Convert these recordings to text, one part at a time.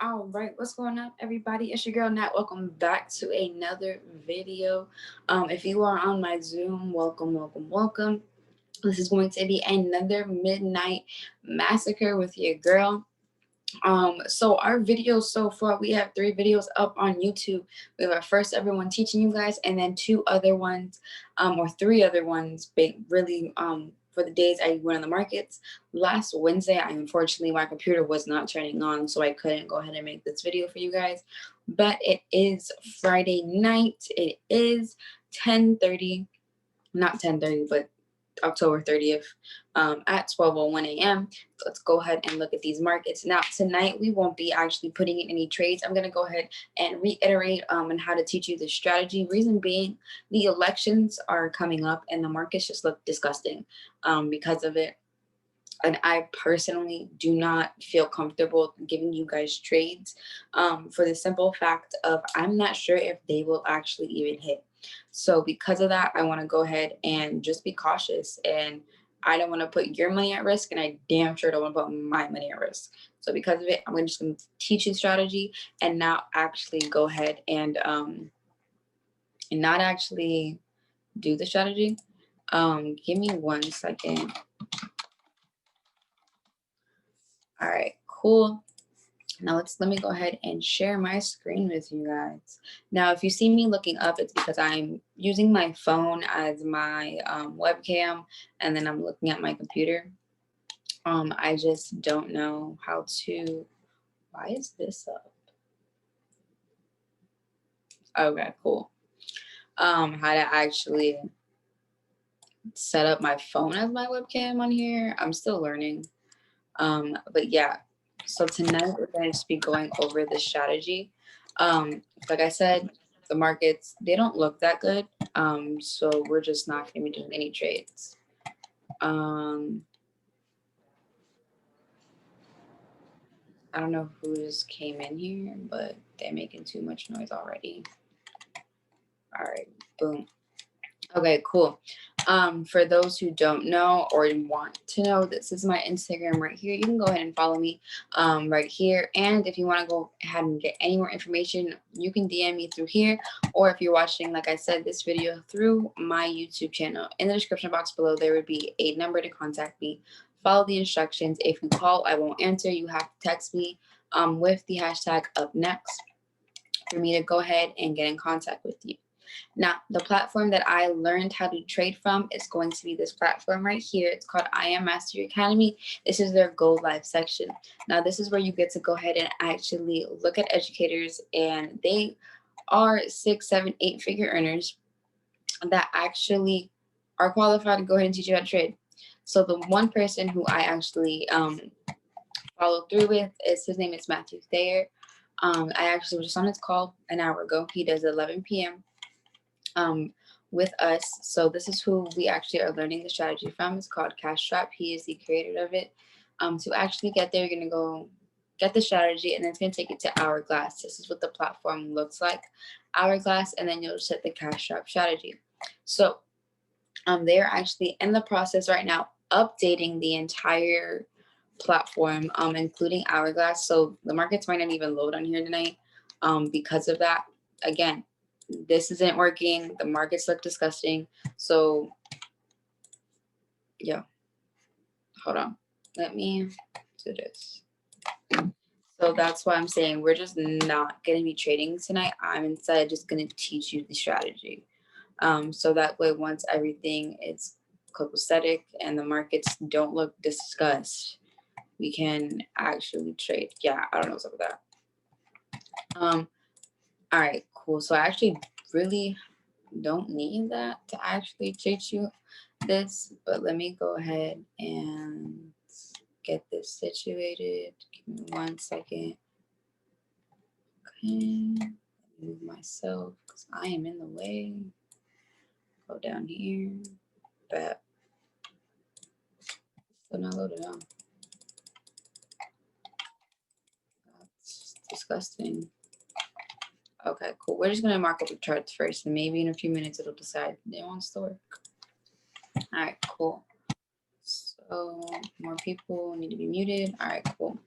All right, what's going on, everybody? It's your girl Nat. Welcome back to another video. If you are on my Zoom, welcome. This is going to be another midnight massacre with your girl. So our videos so far, we have 3 videos up on YouTube. We have our first ever one teaching you guys, and then 2 other ones, or 3 other ones, really for the days I went on the markets. Last Wednesday, unfortunately my computer was not turning on, so I couldn't go ahead and make this video for you guys. But it is Friday night. It is 10:30, not 10:30, but October 30th, at 12:01 a.m. Let's go ahead and look at these markets. Now, tonight we won't be actually putting in any trades. I'm going to go ahead and reiterate on how to teach you the strategy. Reason being, the elections are coming up and the markets just look disgusting because of it. And I personally do not feel comfortable giving you guys trades for the simple fact of I'm not sure if they will actually even hit. So because of that, I want to go ahead and just be cautious. And I don't want to put your money at risk, and I damn sure don't want to put my money at risk. So because of it, I'm just going to teach you strategy and now actually go ahead and not actually do the strategy. Give me 1 second. All right, cool. Now let me go ahead and share my screen with you guys. Now, if you see me looking up, it's because I'm using my phone as my webcam, and then I'm looking at my computer. I just don't know how to. Why is this up? Okay, cool. How to actually set up my phone as my webcam on here. I'm still learning. But yeah, so tonight we're going to just be going over the strategy. Like I said, the markets, they don't look that good. So we're just not going to be doing any trades. I don't know who just came in here, but they're making too much noise already. All right, boom. Okay, cool. For those who don't know or want to know, this is my Instagram right here. You can go ahead and follow me right here. And if you want to go ahead and get any more information, you can DM me through here. Or if you're watching, like I said, this video through my YouTube channel, in the description box below, there would be a number to contact me. Follow the instructions. If you call, I won't answer. You have to text me with the hashtag up next for me to go ahead and get in contact with you. Now, the platform that I learned how to trade from is going to be this platform right here. It's called I Am Mastery Academy. This is their Go Live section. Now, this is where you get to go ahead and actually look at educators, and they are 6, 7, 8-figure earners that actually are qualified to go ahead and teach you how to trade. So the one person who I actually followed through with is, his name is Matthew Thayer. I actually was just on his call an hour ago. He does 11 p.m. With us. So this is who we actually are learning the strategy from. It's called Cash Trap. He is the creator of it. To actually get there, you're going to go get the strategy, and then it's going to take you to Hourglass. This is what the platform looks like. Hourglass, and then you'll set the Cash Trap strategy. So they're actually in the process right now updating the entire platform, including Hourglass. So the markets might not even load on here tonight because of that. Again, this isn't working. The markets look disgusting. So yeah, hold on. Let me do this. So that's why I'm saying we're just not going to be trading tonight. I'm instead just going to teach you the strategy. So that way, once everything is copacetic and the markets don't look disgust, we can actually trade. Yeah, I don't know what's up with that. All right, cool. So I actually really don't need that to actually teach you this, but let me go ahead and get this situated. Give me 1 second. Okay, move myself because I am in the way. Go down here. But still not loaded on. That's disgusting. Okay, cool. We're just gonna mark up the charts first, and maybe in a few minutes it'll decide it wants to work. All right, cool. So more people need to be muted. All right, cool.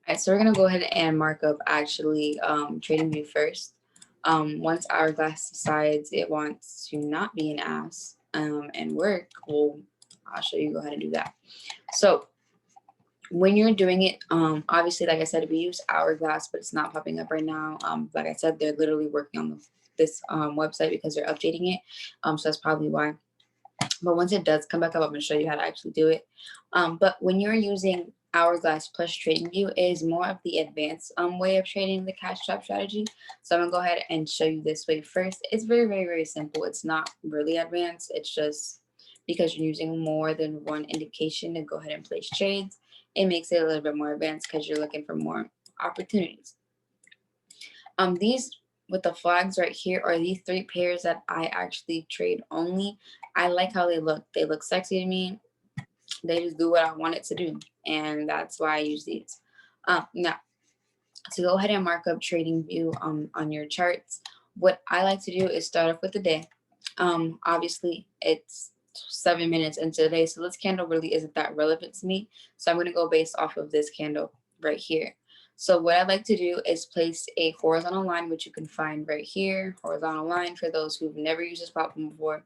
right, so we're gonna go ahead and mark up actually trading view first. Once Hourglass decides it wants to not be an ass and work, well, I'll show you go ahead and do that. So when you're doing it, obviously, like I said, we use Hourglass, but it's not popping up right now. Like I said, they're literally working on this website because they're updating it. So that's probably why. But once it does come back up, I'm going to show you how to actually do it. But when you're using Hourglass plus TradingView, it is more of the advanced way of trading the cash trap strategy. So I'm going to go ahead and show you this way first. It's very, very, very simple. It's not really advanced. It's just because you're using more than one indication to go ahead and place trades, it makes it a little bit more advanced because you're looking for more opportunities. These with the flags right here are these 3 pairs that I actually trade only. I like how they look. They look sexy to me. They just do what I want it to do. And that's why I use these. Now, to go ahead and mark up trading view on your charts, what I like to do is start off with the day. Obviously, it's 7 minutes into the day, so this candle really isn't that relevant to me. So I'm going to go based off of this candle right here. So what I like to do is place a horizontal line, which you can find right here, horizontal line for those who've never used this platform before.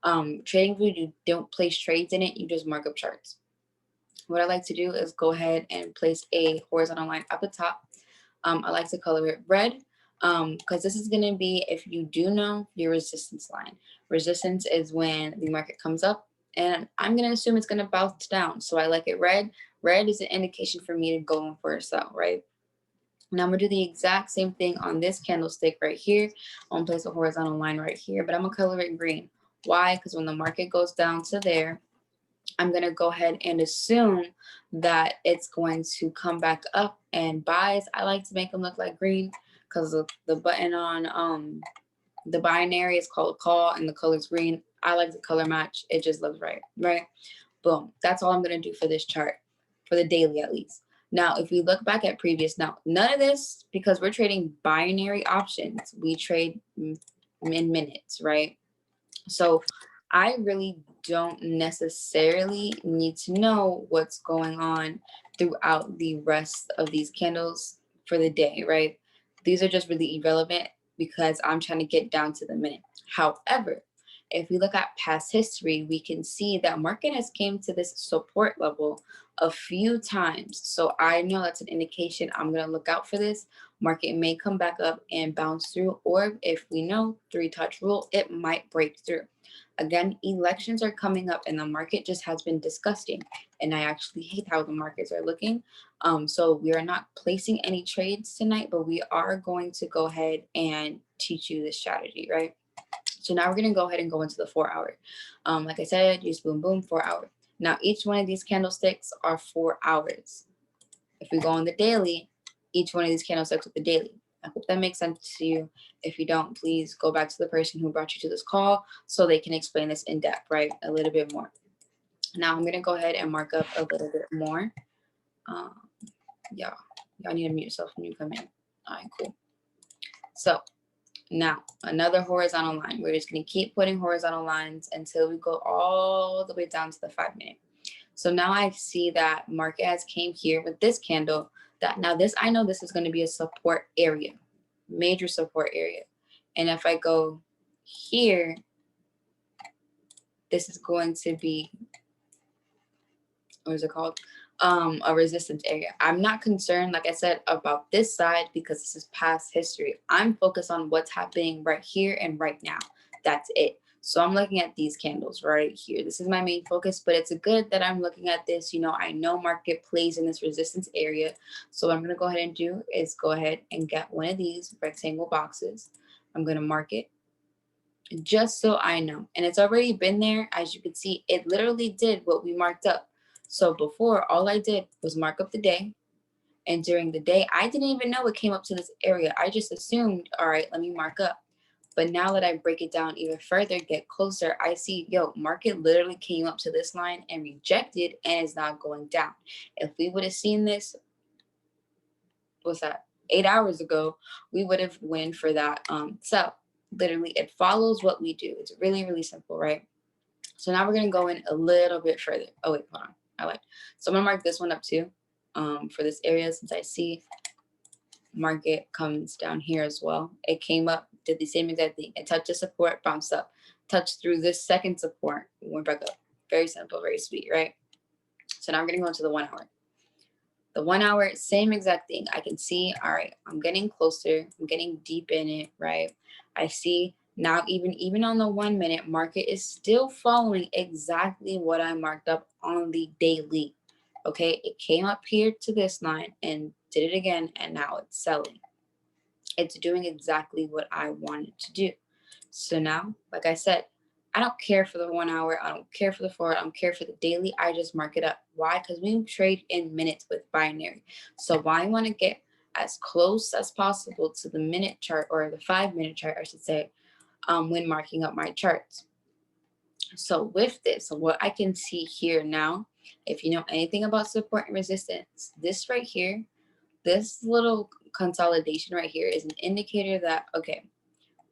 TradingView, you don't place trades in it, you just mark up charts. What I like to do is go ahead and place a horizontal line up the top. I like to color it red because this is going to be, if you do know, your resistance line. Resistance is when the market comes up, and I'm going to assume it's going to bounce down. So I like it red. Red is an indication for me to go in for a sell, right? Now I'm going to do the exact same thing on this candlestick right here. I'm going to place a horizontal line right here, but I'm going to color it green. Why? Because when the market goes down to there, I'm going to go ahead and assume that it's going to come back up, and buys, I like to make them look like green because the button on the binary is called call and the color's green. I like the color match. It just looks right, right? Boom. That's all I'm going to do for this chart, for the daily at least. Now, if we look back at previous, now none of this, because we're trading binary options, we trade in minutes, right? So I really don't necessarily need to know what's going on throughout the rest of these candles for the day, right? These are just really irrelevant because I'm trying to get down to the minute. However, if we look at past history, we can see that market has came to this support level a few times. So I know that's an indication I'm going to look out for this. Market may come back up and bounce through, or if we know 3-touch rule, it might break through. Again, elections are coming up and the market just has been disgusting. And I actually hate how the markets are looking. So we are not placing any trades tonight, but we are going to go ahead and teach you this strategy, right? So now we're going to go ahead and go into the 4 hour. Like I said, use boom, boom, 4 hour. Now, each one of these candlesticks are 4 hours. If we go on the daily, each one of these candlesticks with the daily. I hope that makes sense to you. If you don't, please go back to the person who brought you to this call so they can explain this in depth, right? A little bit more. Now I'm going to go ahead and mark up a little bit more. Y'all need to mute yourself when you come in. All right, cool. So now another horizontal line. We're just going to keep putting horizontal lines until we go all the way down to the 5 minute. So now I see that market has came here with this candle. That now this, I know this is going to be a support area, major support area. And if I go here, this is going to be, what is it called? A resistance area. I'm not concerned, like I said, about this side because this is past history. I'm focused on what's happening right here and right now. That's it. So I'm looking at these candles right here. This is my main focus, but it's good that I'm looking at this. You know, I know market plays in this resistance area. So what I'm going to go ahead and do is go ahead and get one of these rectangle boxes. I'm going to mark it just so I know. And it's already been there. As you can see, it literally did what we marked up. So before, all I did was mark up the day. And during the day, I didn't even know it came up to this area. I just assumed, all right, let me mark up. But now that I break it down even further, get closer, I see, yo, market literally came up to this line and rejected and is not going down. If we would have seen this, what's that, 8 hours ago, we would have went for that. So literally, it follows what we do. It's really, really simple, right? So now we're going to go in a little bit further. Oh, wait, hold on. So I'm going to mark this one up too. for this area, since I see market comes down here as well. It came up, did the same exact thing. It touched the support, bounced up, touched through this second support, went back up. Very simple, very sweet, right? So now I'm gonna go into the 1 hour. The 1 hour, same exact thing. I can see, all right, I'm getting closer, I'm getting deep in it, right? I see now even on the 1 minute, market is still following exactly what I marked up on the daily. Okay, it came up here to this line and did it again, and now it's selling. It's doing exactly what I wanted to do. So now, like I said, I don't care for the 1 hour. I don't care for the 4 hour. I don't care for the daily. I just mark it up. Why? Because we trade in minutes with binary. So I want to get as close as possible to the minute chart, or the 5-minute chart, I should say, when marking up my charts. So with this, what I can see here now, if you know anything about support and resistance, this right here, this little consolidation right here is an indicator that, okay,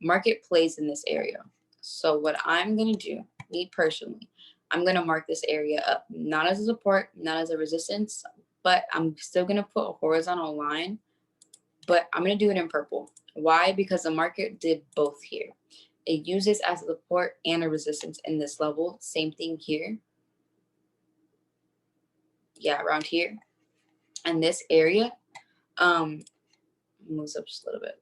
market plays in this area. So what I'm going to do, me personally, I'm going to mark this area up, not as a support, not as a resistance, but I'm still going to put a horizontal line, but I'm going to do it in purple. Why? Because the market did both here. It uses as a support and a resistance in this level. Same thing here. Yeah, around here. And this area moves up just a little bit.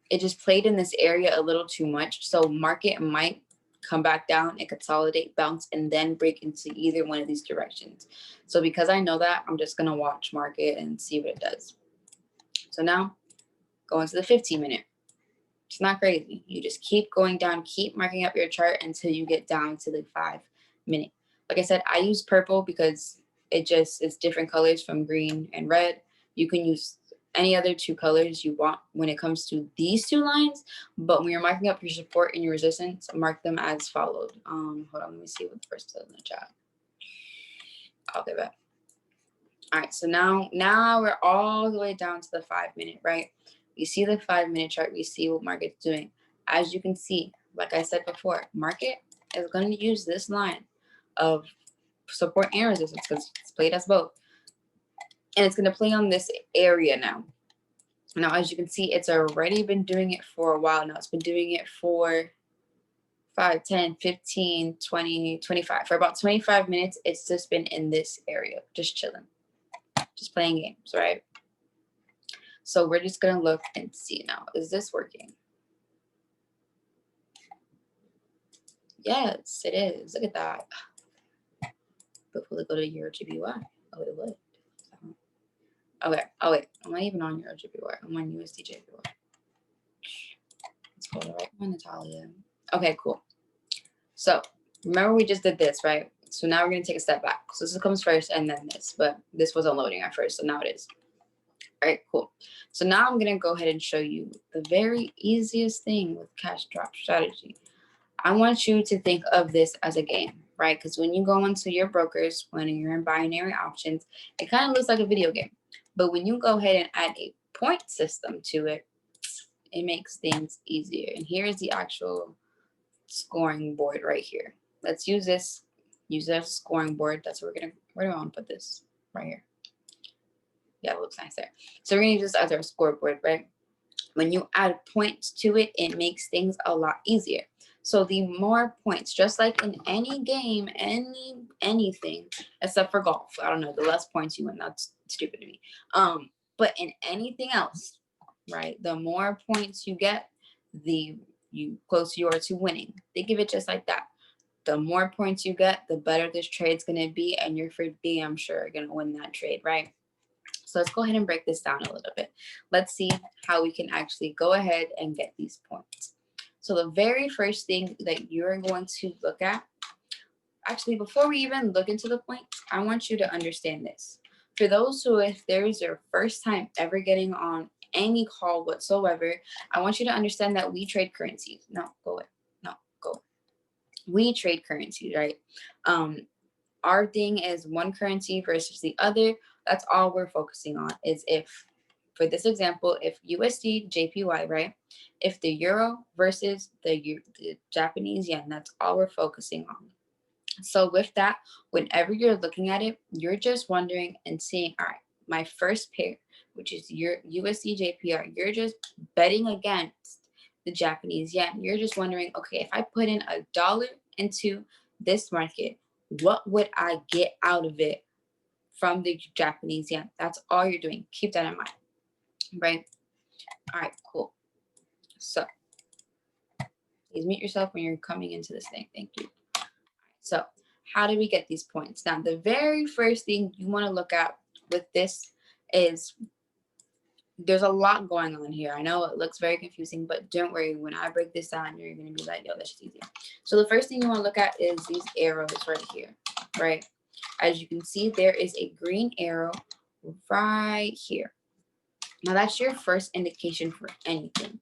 It just played in this area a little too much. So market might come back down and consolidate, bounce, and then break into either one of these directions. So because I know that, I'm just going to watch market and see what it does. So now go into the 15-minute. It's not crazy. You just keep going down, keep marking up your chart until you get down to the 5-minute. Like I said, I use purple because it's different colors from green and red. You can use any other 2 colors you want when it comes to these 2 lines, but when you're marking up your support and your resistance, mark them as followed. Hold on, let me see what the first says in the chat. Okay, bet. All right, so now we're all the way down to the 5-minute, right? You see the 5-minute chart, we see what market's doing. As you can see, like I said before, market is going to use this line of support and resistance because it's played as both. And it's going to play on this area now. Now, as you can see, it's already been doing it for a while now. It's been doing it for 5, 10, 15, 20, 25. For about 25 minutes, it's just been in this area, just chilling, just playing games, right? So we're just going to look and see now. Is this working? Yes, it is. Look at that. But will it go to Euro GBY? Oh, it would. Okay. Oh, wait. I'm not even on Euro GBY. I'm on USD JPY. Let's go to the right one, Natalia. Okay, cool. So remember we just did this, right? So now we're going to take a step back. So this comes first and then this, but this wasn't loading at first, so now it is. All right, cool. So now I'm going to go ahead and show you the very easiest thing with cash drop strategy. I want you to think of this as a game, right? Because when you go into your brokers, when you're in binary options, it kind of looks like a video game. But when you go ahead and add a point system to it, it makes things easier. And here's the actual scoring board right here. Let's use this. Use that as a scoring board. That's where where do I want to put this? Right here. Yeah, it looks nice there. So we're going to use this as our scoreboard, right? When you add points to it, it makes things a lot easier. So the more points, just like in any game, anything, except for golf, I don't know, the less points you win, that's stupid to me. But in anything else, right, the more points you get, the closer you are to winning. Think of it just like that. The more points you get, the better this trade's going to be, and you're for damn sure going to win that trade, right? So let's go ahead and break this down a little bit. Let's see how we can actually go ahead and get these points. So the very first thing that you're going to look at, actually, before we even look into the points, I want you to understand this. For those who, if there is your first time ever getting on any call whatsoever, I want you to understand that we trade currencies. No, go away. No, go away. We trade currencies, right? Our thing is one currency versus the other. That's all we're focusing on is if, for this example, if USD JPY, right? If the euro versus the Japanese yen, that's all we're focusing on. So with that, whenever you're looking at it, you're just wondering and seeing, all right, my first pair, which is your USD JPR, you're just betting against the Japanese yen. You're just wondering, okay, if I put in $1 into this market, what would I get out of it from the Japanese yen? That's all you're doing. Keep that in mind, right? All right, cool. So please mute yourself when you're coming into this thing. Thank you. So how do we get these points? Now, the very first thing you want to look at with this is there's a lot going on here. I know it looks very confusing, but don't worry. When I break this down, you're going to be like, yo, that's just easy. So the first thing you want to look at is these arrows right here, right? As you can see, there is a green arrow right here. Now, that's your first indication for anything.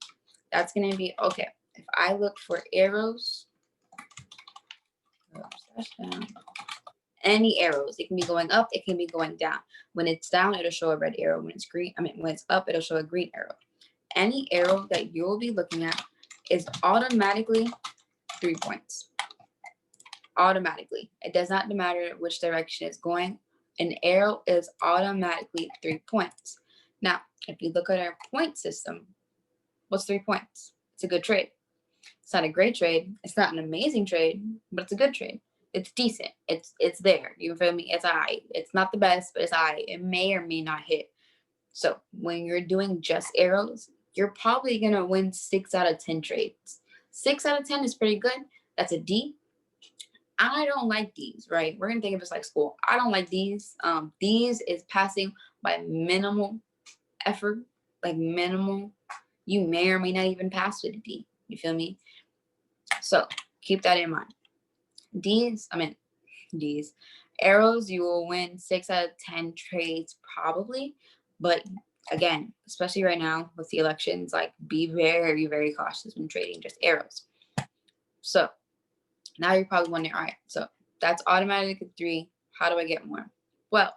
That's going to be, okay, if I look for arrows, any arrows, it can be going up, it can be going down. When it's down, it'll show a red arrow. When it's green, when it's up, it'll show a green arrow. Any arrow that you will be looking at is automatically 3 points. Automatically. It does not matter which direction it's going. An arrow is automatically 3 points. Now, if you look at our point system, what's 3 points? It's a good trade. It's not a great trade. It's not an amazing trade, but it's a good trade. It's decent. It's there. You feel me? It's all right. It's not the best, but it's all right. It may or may not hit. So when you're doing just arrows, you're probably going to win 6 out of 10 trades. 6 out of 10 is pretty good. That's a D. I don't like these, right? We're going to think of it like school. I don't like these. These is passing by minimal effort, like minimal. You may or may not even pass with a D. You feel me? So keep that in mind. These arrows, you will win 6 out of 10 trades probably. But again, especially right now with the elections, like be very, very cautious when trading just arrows. So now you're probably wondering, all right, so that's automatic 3. How do I get more? Well,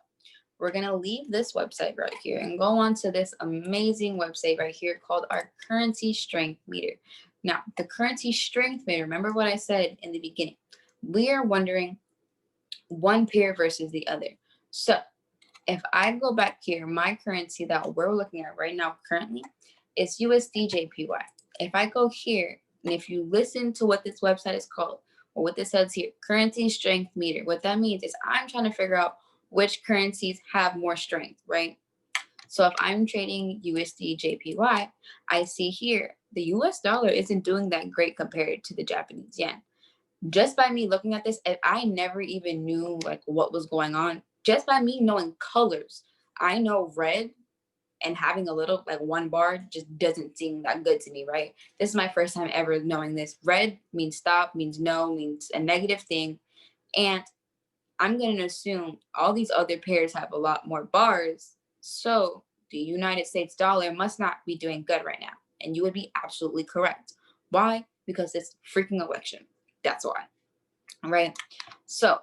we're going to leave this website right here and go on to this amazing website right here called our currency strength meter. Now, the currency strength meter, remember what I said in the beginning. We are wondering one pair versus the other. So if I go back here, my currency that we're looking at right now currently is USD JPY. If I go here, and if you listen to what this website is called, or what this says here, currency strength meter, what that means is I'm trying to figure out which currencies have more strength, right? So if I'm trading USD JPY, I see here the US dollar isn't doing that great compared to the Japanese yen. Just by me looking at this, if I never even knew like what was going on, just by me knowing colors, I know red and having a little like 1 bar just doesn't seem that good to me, right? This is my first time ever knowing this. Red means stop, means no, means a negative thing. And I'm going to assume all these other pairs have a lot more bars. So the United States dollar must not be doing good right now. And you would be absolutely correct. Why? Because it's freaking election. That's why. All right. So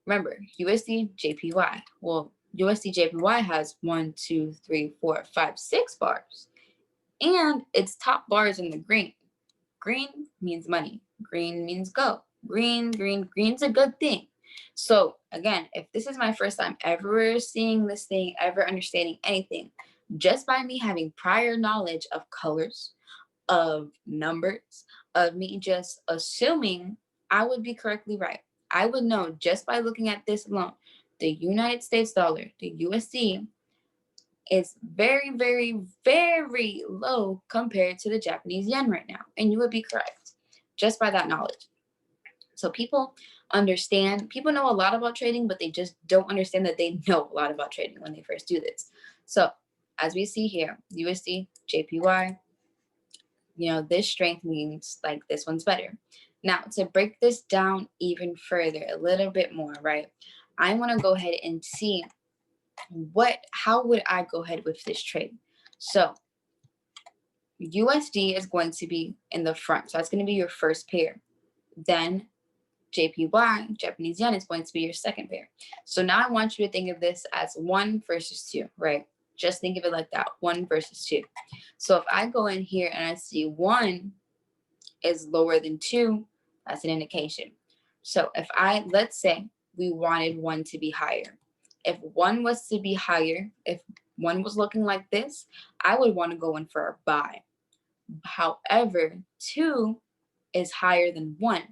remember, USD JPY. Well, USD JPY has 1, 2, 3, 4, 5, 6 bars. And its top bar is in the green. Green means money. Green means go. Green's a good thing. So again, if this is my first time ever seeing this thing, ever understanding anything, just by me having prior knowledge of colors, of numbers, of me just assuming I would be correctly right. I would know just by looking at this alone, the United States dollar, the USD, is very, very, very low compared to the Japanese yen right now. And you would be correct just by that knowledge. So people know a lot about trading, but they just don't understand that they know a lot about trading when they first do this. So as we see here, USD, JPY, this strength means like this one's better. Now, to break this down even further, a little bit more, right? I want to go ahead and see how would I go ahead with this trade? So USD is going to be in the front. So that's going to be your first pair. Then JPY, Japanese yen, is going to be your second pair. So now I want you to think of this as 1 versus 2, right? Just think of it like that, 1 versus 2. So if I go in here and I see 1 is lower than 2, that's an indication. So if let's say we wanted one to be higher. If one was to be higher, if one was looking like this, I would want to go in for a buy. However, 2 is higher than 1.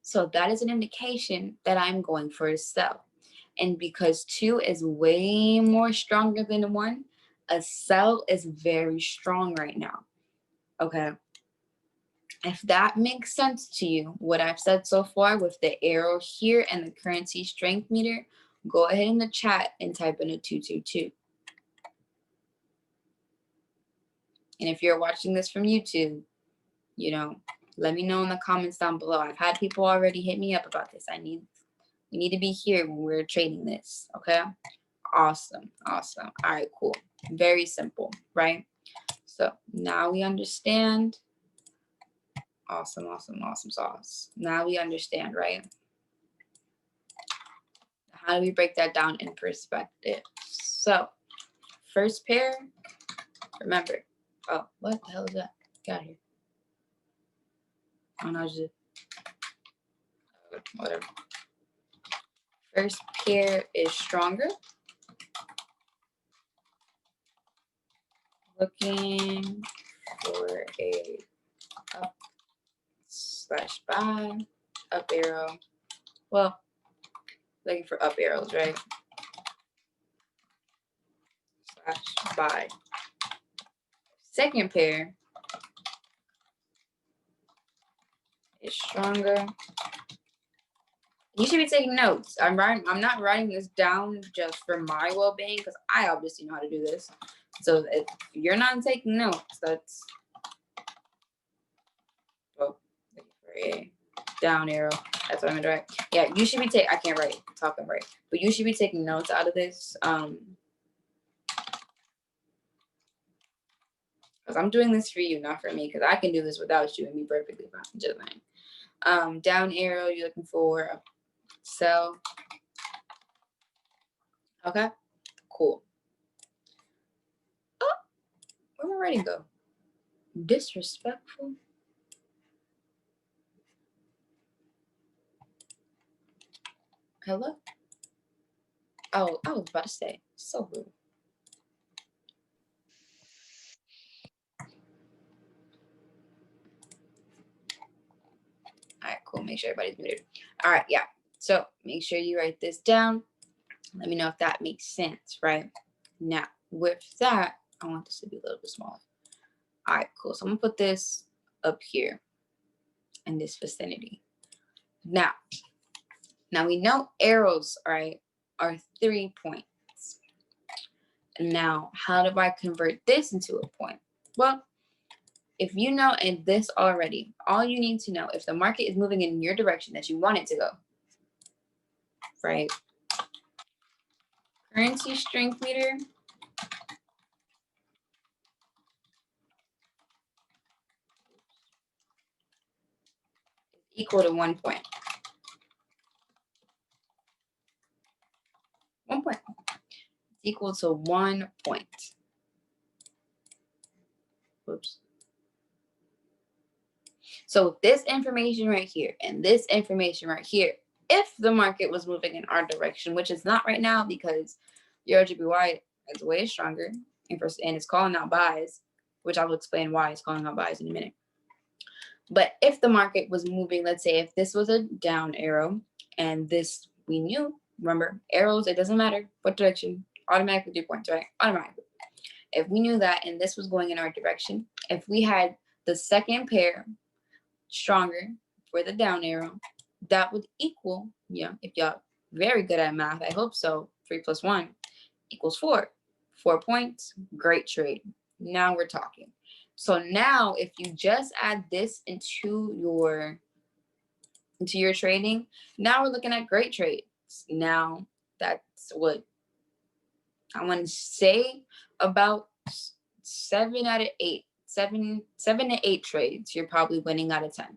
So that is an indication that I'm going for a sell. And because 2 is way more stronger than 1, a sell is very strong right now. Okay. If that makes sense to you, what I've said so far with the arrow here and the currency strength meter, go ahead in the chat and type in a 222. And if you're watching this from YouTube, you know, let me know in the comments down below. I've had people already hit me up about this. We need to be here when we're trading this. Okay. Awesome. Awesome. All right, cool. Very simple, right? So now we understand. Awesome, awesome, awesome sauce. Now we understand, right? How do we break that down in perspective? So first pair, remember, oh, what the hell is that? Get out of here. Oh no, just whatever. First pair is stronger. Looking for a up slash buy, up arrow. Well, looking for up arrows, right? Slash buy. Second pair is stronger. You should be taking notes. I'm not writing this down just for my well-being because I obviously know how to do this. So if you're not taking notes, that's looking for a down arrow. That's what I'm gonna write. Yeah, you should be taking. I can't write. I'm talking right, but you should be taking notes out of this. Because I'm doing this for you, not for me. Because I can do this without you and be perfectly fine. Just saying. Down arrow. You're looking for a sell. Okay. Cool. Oh, where'd my writing go? Disrespectful. Hello? Oh, I was about to say, so rude. All right, cool. Make sure everybody's muted. All right, yeah. So make sure you write this down. Let me know if that makes sense, right? Now, with that, I want this to be a little bit smaller. All right, cool. So I'm gonna put this up here in this vicinity. Now we know arrows, right, are 3 points. Now, how do I convert this into a point? Well, if you know in this already, all you need to know, if the market is moving in your direction that you want it to go, right? Currency strength meter is equal to 1 point. 1 point. It's equal to 1 point. Oops. So this information right here and this information right here, if the market was moving in our direction, which is not right now because your JPY is way stronger and it's calling out buys, which I will explain why it's calling out buys in a minute. But if the market was moving, let's say if this was a down arrow and this we knew, remember arrows, it doesn't matter what direction, automatically 3 points, right? Automatically. If we knew that and this was going in our direction, if we had the second pair stronger for the down arrow, that would equal, if y'all very good at math, I hope so, 3 plus 1 equals 4. 4 points, great trade. Now we're talking. So now if you just add this into your trading, now we're looking at great trades. Now that's what I want to say about 7 out of 8. 7 to 8 trades, you're probably winning out of 10.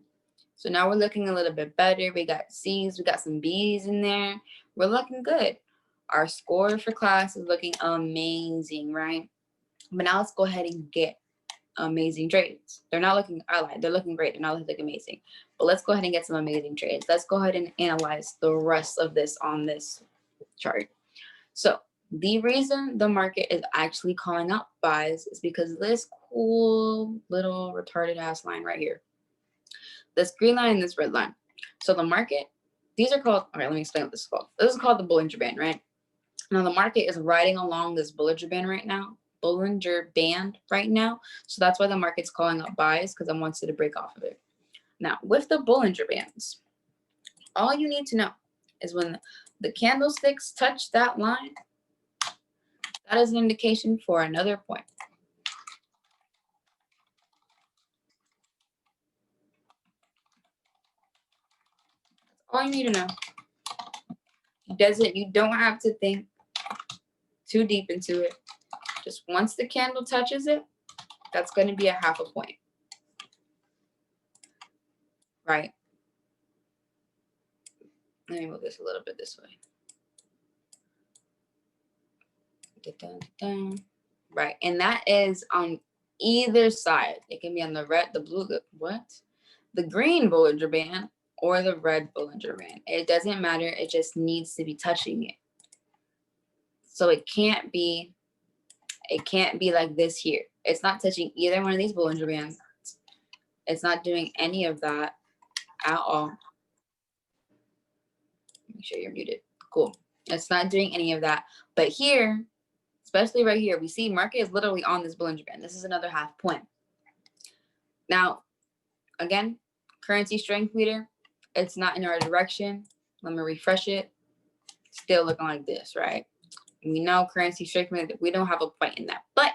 So now we're looking a little bit better. We got C's, we got some B's in there. We're looking good. Our score for class is looking amazing, right? But now let's go ahead and get amazing trades. They're not looking, I lied, they're looking great. They're not looking amazing. But let's go ahead and get some amazing trades. Let's go ahead and analyze the rest of this on this chart. So the reason the market is actually calling out buys is because this cool little retarded ass line right here. This green line and this red line. So the market, these are called, all right, let me explain what this is called. This is called the Bollinger Band, right? Now the market is riding along this Bollinger Band right now. So that's why the market's calling up buys, because it wants you to break off of it. Now with the Bollinger Bands, all you need to know is when the candlesticks touch that line, that is an indication for another point. That's all you need to know. You don't have to think too deep into it. Just once the candle touches it, that's going to be a half a point. Right? Let me move this a little bit this way. Right, and that is on either side. It can be on the red, the blue, the green Bollinger Band or the red Bollinger Band. It doesn't matter. It just needs to be touching it. So it can't be like this here. It's not touching either one of these Bollinger Bands. It's not doing any of that at all. Make sure you're muted. Cool. It's not doing any of that. But here, especially right here, we see market is literally on this Bollinger Band. This is another half point. Now, again, currency strength meter, it's not in our direction. Let me refresh it. Still looking like this, right? We know currency strength meter, we don't have a point in that, but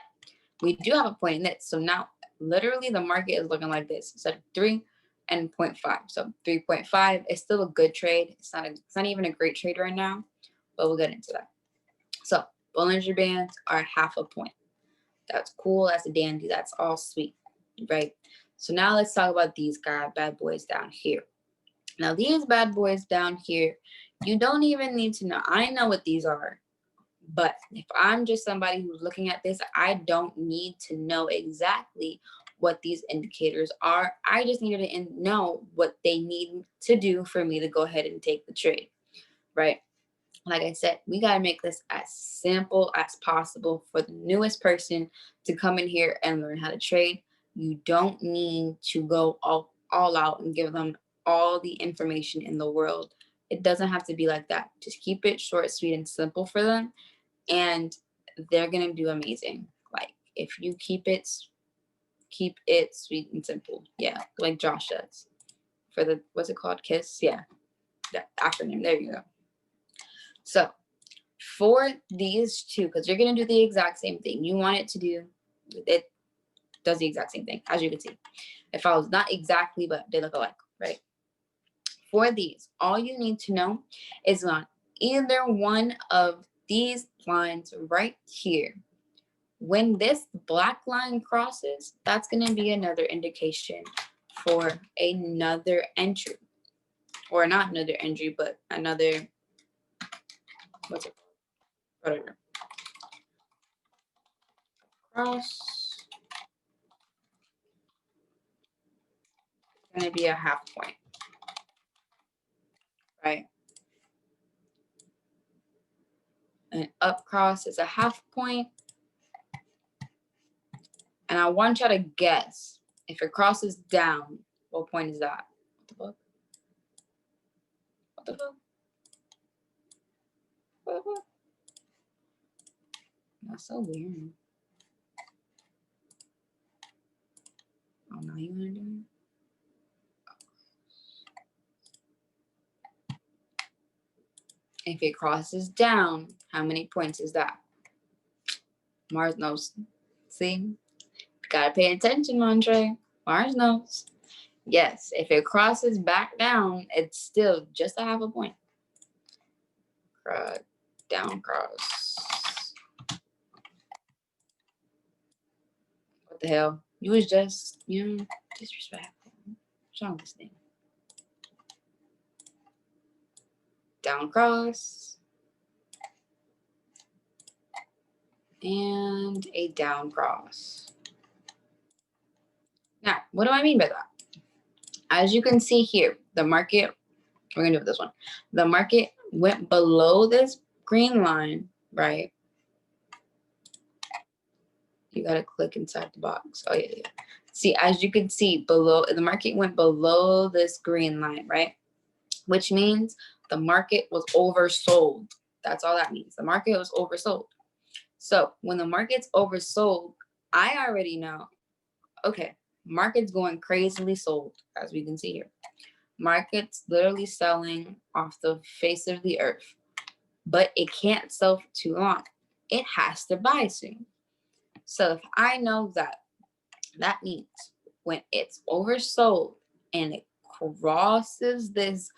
we do have a point in this. So now, literally, the market is looking like this. It's at 3 and 0.5. So 3.5 is still a good trade. It's not even a great trade right now, but we'll get into that. So Bollinger Bands are half a point. That's cool. That's a dandy. That's all sweet, right? So now let's talk about these bad boys down here. Now these bad boys down here, you don't even need to know. I know what these are, but if I'm just somebody who's looking at this, I don't need to know exactly what these indicators are. I just needed to know what they need to do for me to go ahead and take the trade, right? Like I said, we got to make this as simple as possible for the newest person to come in here and learn how to trade. You don't need to go all out and give them all the information in the world. It doesn't have to be like that. Just keep it short, sweet, and simple for them, and they're going to do amazing. Like, if you keep it sweet and simple. Yeah, like Josh does. For the, what's it called? KISS? Yeah, that acronym. There you go. So for these two, because you're going to do the exact same thing. You want it to do, it does the exact same thing, as you can see. It follows not exactly, but they look alike, right? For these, all you need to know is on either one of these lines right here. When this black line crosses, that's going to be another indication for another entry. Or not another entry, but another, what's it called? Whatever. Cross. It's going to be a half point. Right? And up cross is a half point. And I want you to guess, if it crosses down, what point is that? What the fuck? What the fuck? What the fuck? That's so weird. Oh, no, you want to do it? If it crosses down, how many points is that? Mars knows. See? You gotta pay attention, Montre. Mars knows. Yes, if it crosses back down, it's still just a half a point. Down cross. What the hell? You was just, disrespectful. What's wrong with this thing? Down cross. And a down cross. What do I mean by that? As you can see here, the market, we're gonna do this one. The market went below this green line, right? You gotta click inside the box. Oh yeah. See, as you can see below, the market went below this green line, right? Which means the market was oversold. That's all that means. The market was oversold. So when the market's oversold, I already know, okay, market's going crazily sold, as we can see here. Market's literally selling off the face of the earth, but it can't sell for too long. It has to buy soon. So if I know that, that means when it's oversold and it crosses this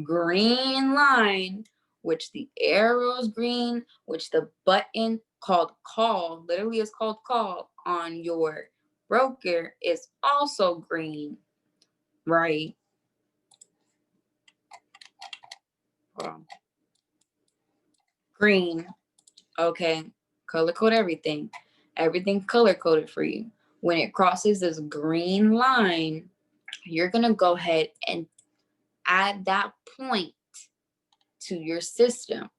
green line, which the arrow is green, which the button called call, literally is called call on your broker, is also green, right? Green, okay, color code everything. Everything color coded for you. When it crosses this green line, you're gonna go ahead and add that point to your system.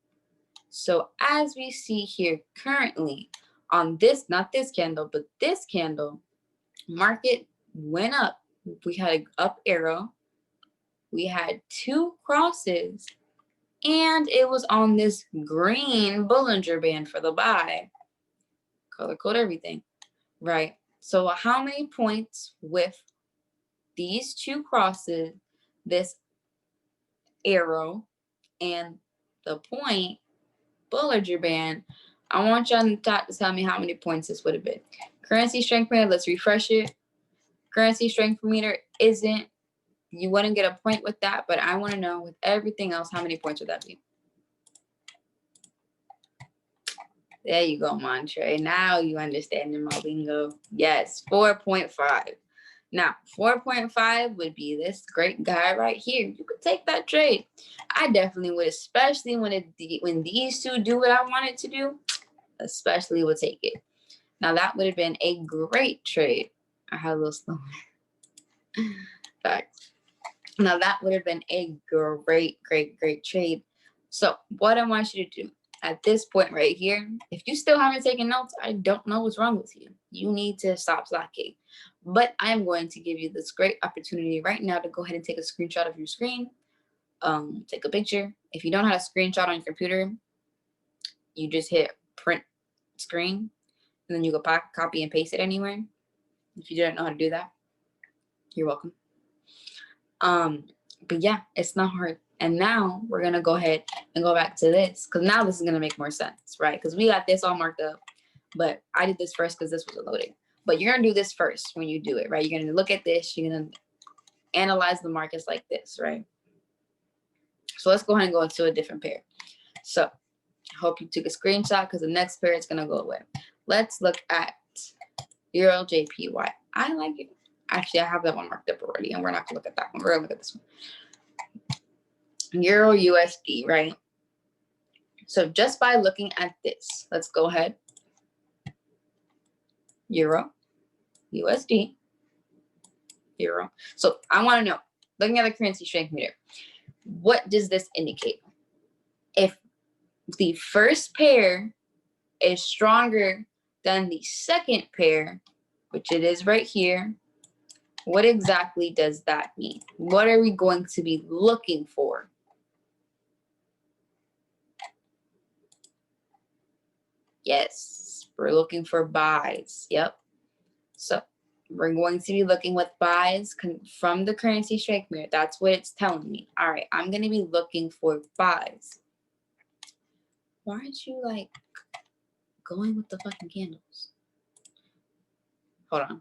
So as we see here currently on this, not this candle, but this candle, market went up. We had an up arrow. We had two crosses, and it was on this green Bollinger Band for the buy. Color code everything, right? So how many points with these two crosses, this arrow, and the point, Bollinger Band? I want y'all in the top to tell me how many points this would have been. Currency strength meter, let's refresh it. Currency strength meter isn't, you wouldn't get a point with that, but I want to know with everything else, how many points would that be? There you go, Montre. Now you understand the my lingo. Yes, 4.5. Now, 4.5 would be this great guy right here. You could take that trade. I definitely would, especially when these two do what I wanted to do, especially would take it. Now, that would have been a great trade. I had a little slow. Facts. Now, that would have been a great trade. So, what I want you to do at this point right here, if you still haven't taken notes, I don't know what's wrong with you. You need to stop slacking. But I'm going to give you this great opportunity right now to go ahead and take a screenshot of your screen. Take a picture. If you don't have a screenshot on your computer, you just hit print screen, and then you go copy and paste it anywhere. If you didn't know how to do that, you're welcome. But yeah, it's not hard. And now we're gonna go ahead and go back to this, because now this is gonna make more sense, right? Because we got this all marked up, but I did this first because this was loading. But you're gonna do this first when you do it, right? You're gonna look at this, you're gonna analyze the markets like this, right? So let's go ahead and go into a different pair. So I hope you took a screenshot, because the next pair is gonna go away. Let's look at Euro JPY. I like it. Actually, I have that one marked up already, and we're not gonna look at that one. We're gonna look at this one. Euro USD, right? So just by looking at this, let's go ahead. Euro, USD, Euro. So I want to know, looking at the currency strength meter, what does this indicate? If the first pair is stronger than the second pair, which it is right here, what exactly does that mean? What are we going to be looking for? Yes, we're looking for buys. Yep. So we're going to be looking with buys from the currency strength meter. That's what it's telling me. All right, I'm going to be looking for buys. Why aren't you like going with the fucking candles? Hold on.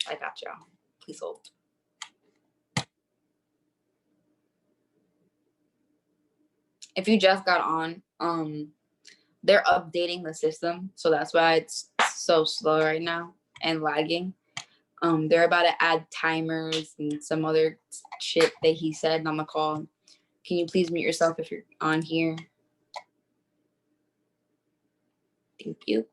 I got y'all. Please hold. If you just got on, they're updating the system, so that's why it's so slow right now and lagging. They're about to add timers and some other shit that he said on the call. Can you please mute yourself if you're on here? Thank you.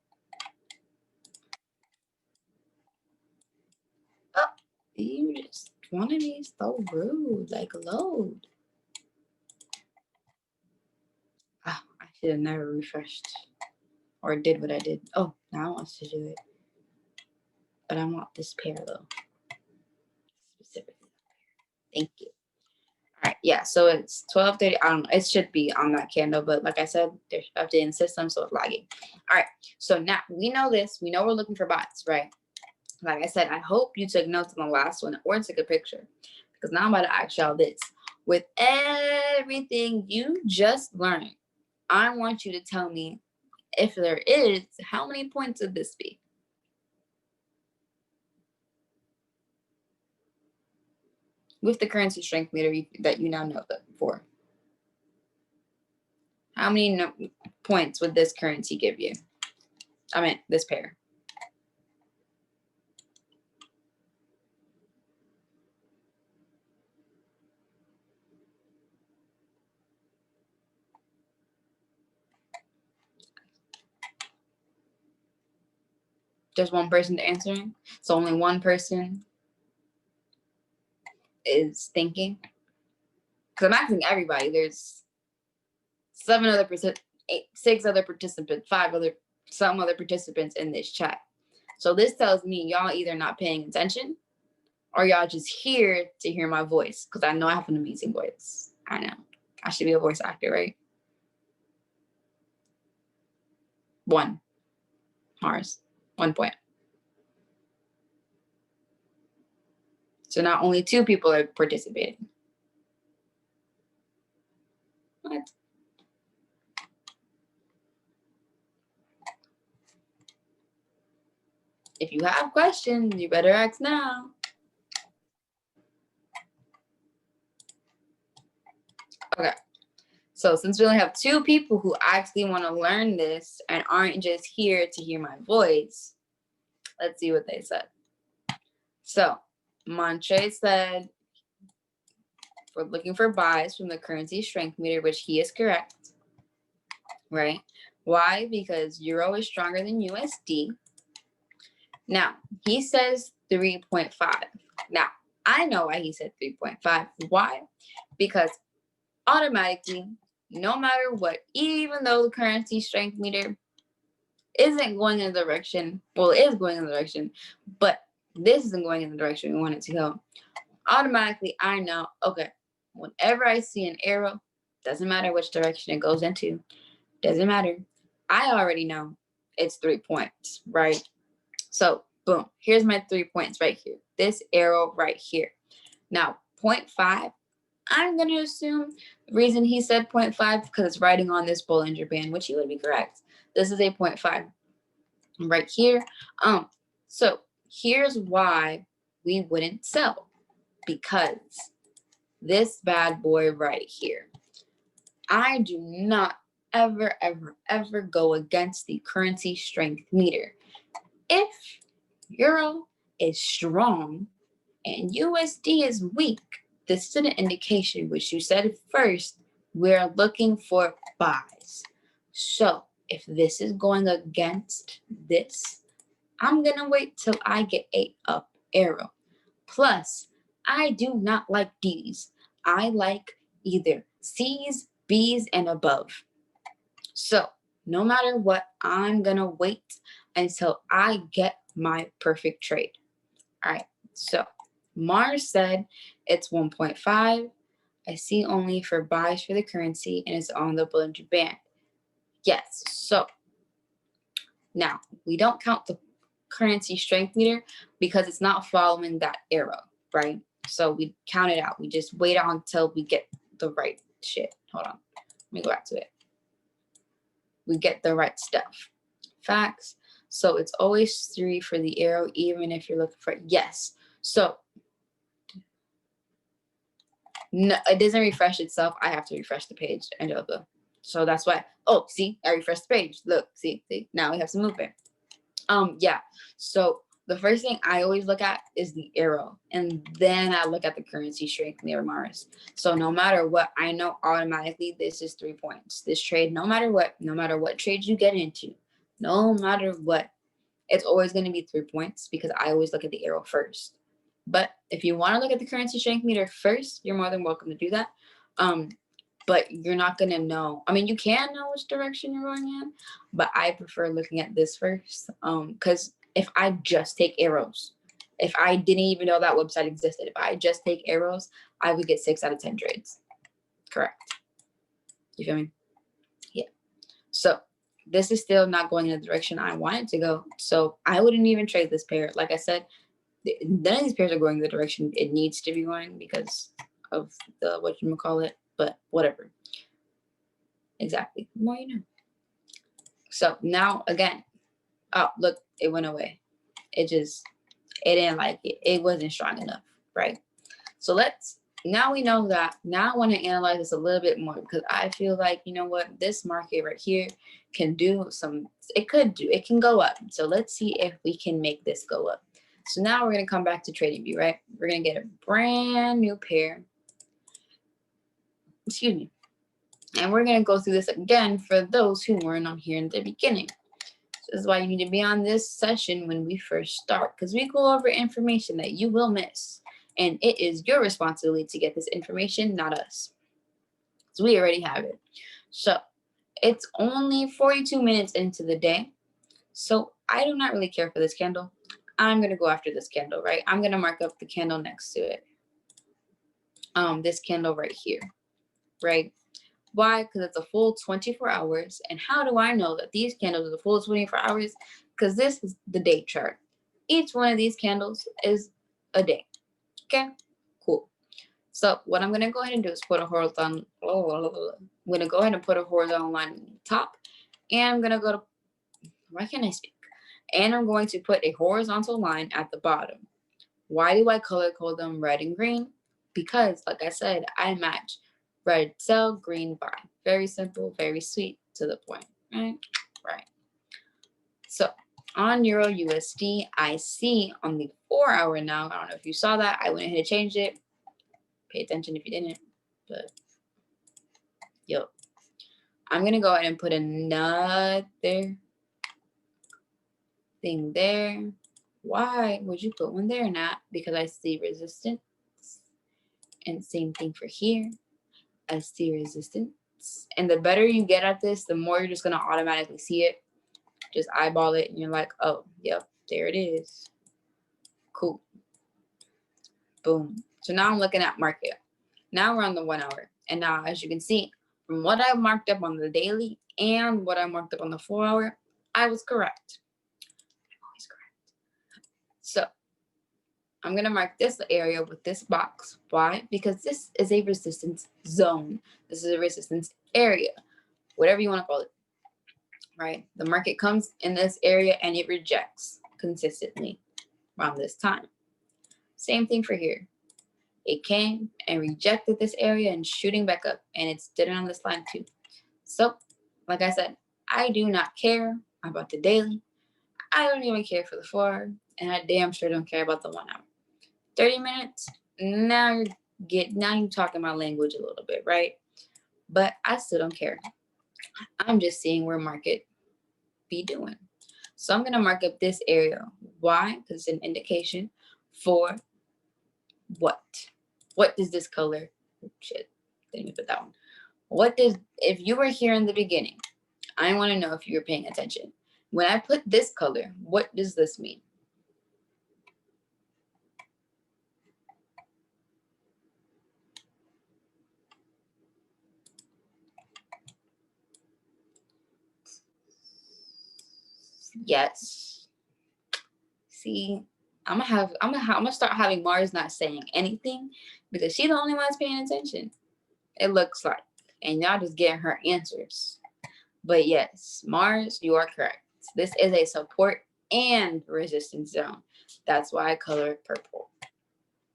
You just want to be so rude, like load. Ah, I should have never refreshed or did what I did. Oh, now I want to do it. But I want this pair though. Specifically. Thank you. All right, yeah, so it's 12:30. I don't know. It should be on that candle, but like I said, they're updating the system, so it's lagging. All right, so now we know this. We know we're looking for bots, right? Like I said, I hope you took notes on the last one or took a picture, because now I'm about to ask y'all this. With everything you just learned, I want you to tell me, if there is, how many points would this be? With the currency strength meter that you now know that for. How many points would this currency give you? I mean, this pair. Just one person answering? So only one person is thinking? Because I'm asking everybody. There's 6 other participants, some other participants in this chat. So this tells me y'all either not paying attention or y'all just here to hear my voice, because I know I have an amazing voice. I know. I should be a voice actor, right? One. Mars. 1 point. So not only 2 people are participating. What? If you have questions, you better ask now. Okay. So since we only have 2 people who actually want to learn this and aren't just here to hear my voice, let's see what they said. So Montre said, we're looking for buys from the currency strength meter, which he is correct, right? Why? Because Euro is stronger than USD. Now, he says 3.5. Now, I know why he said 3.5. Why? Because automatically, no matter what, even though the currency strength meter isn't going in the direction, well, it is going in the direction, but this isn't going in the direction we want it to go. Automatically, I know, okay, whenever I see an arrow, doesn't matter which direction it goes into, doesn't matter. I already know it's 3 points, right? So, boom, here's my 3 points right here. This arrow right here. Now, 0.5, I'm going to assume the reason he said 0.5 because it's writing on this Bollinger Band, which he would be correct. This is a 0.5 right here. So here's why we wouldn't sell, because this bad boy right here, I do not ever, ever, ever go against the currency strength meter. If Euro is strong and USD is weak, this is an indication, which you said first, we're looking for buys. So if this is going against this, I'm going to wait till I get a up arrow. Plus, I do not like D's. I like either C's, B's, and above. So no matter what, I'm going to wait until I get my perfect trade. All right, so Mars said it's 1.5. I see only for buys for the currency, and it's on the Bollinger Band. Yes, so now we don't count the currency strength meter because it's not following that arrow, right? So we count it out. We just wait on until we get the right shit. Hold on, let me go back to it. We get the right stuff. Facts. So it's always 3 for the arrow, even if you're looking for it. Yes. So no, it doesn't refresh itself. I have to refresh the page, Angelica. So that's why. Oh, see, I refreshed the page. Look, see, now we have some movement. Yeah. So the first thing I always look at is the arrow, and then I look at the currency strength near Mars. So no matter what, I know automatically this is 3 points. This trade, no matter what trade you get into, no matter what, it's always going to be 3 points because I always look at the arrow first. But if you want to look at the currency strength meter first, you're more than welcome to do that. But you're not going to know. I mean, you can know which direction you're going in, but I prefer looking at this first. Because if I just take arrows, if I didn't even know that website existed, if I just take arrows, I would get 6 out of 10 trades. Correct. You feel me? Yeah. So this is still not going in the direction I want it to go. So I wouldn't even trade this pair. Like I said, none of these pairs are going in the direction it needs to be going because of the whatchamacallit, but whatever. Exactly. The more you know. So now again, oh, look, it went away. It didn't like it. It wasn't strong enough, right? So now we know that. Now I want to analyze this a little bit more because I feel like, you know what, this market right here can do it can go up. So let's see if we can make this go up. So now we're going to come back to Trading View, right? We're going to get a brand new pair. Excuse me. And we're going to go through this again for those who weren't on here in the beginning. So this is why you need to be on this session when we first start, because we go over information that you will miss. And it is your responsibility to get this information, not us. So we already have it. So it's only 42 minutes into the day. So I do not really care for this candle. I'm going to go after this candle, right? I'm going to mark up the candle next to it. This candle right here, right? Why? Because it's a full 24 hours. And how do I know that these candles are the full 24 hours? Because this is the day chart. Each one of these candles is a day. Okay, cool. So what I'm going to go ahead and do is put a horizontal, I'm going to go ahead and put a horizontal line on the top. And I'm going to go to, why can't I speak? And I'm going to put a horizontal line at the bottom. Why do I color code them red and green? Because, like I said, I match red sell, green buy. Very simple, very sweet, to the point, right? Right. So on Euro USD, I see on the 4-hour now, I don't know if you saw that, I went ahead and changed it. Pay attention if you didn't, but yo. I'm going to go ahead and put another thing there. Why would you put one there, Nat? Because I see resistance. And same thing for here. I see resistance. And the better you get at this, the more you're just going to automatically see it. Just eyeball it and you're like, oh, yep, there it is. Cool. Boom. So now I'm looking at market. Now we're on the 1 hour. And now, as you can see, from what I marked up on the daily and what I marked up on the 4-hour, I was correct. I'm always correct. So I'm going to mark this area with this box. Why? Because this is a resistance zone. This is a resistance area, whatever you want to call it, right? The market comes in this area and it rejects consistently around this time. Same thing for here. It came and rejected this area and shooting back up, and it's did it on this line too. So, like I said, I do not care about the daily. I don't even care for the 4-hour, and I damn sure don't care about the 1 hour. 30 minutes, now you're talking my language a little bit, right? But I still don't care. I'm just seeing where market be doing. So I'm gonna mark up this area. Why? Because it's an indication for what? What does this color? Shit, didn't even put that one. What does, if you were here in the beginning, I want to know if you were paying attention. When I put this color, what does this mean? Yes. See, I'm gonna start having Mars not saying anything because she's the only one that's paying attention. It looks like, and y'all just getting her answers. But yes, Mars, you are correct. This is a support and resistance zone. That's why I color it purple.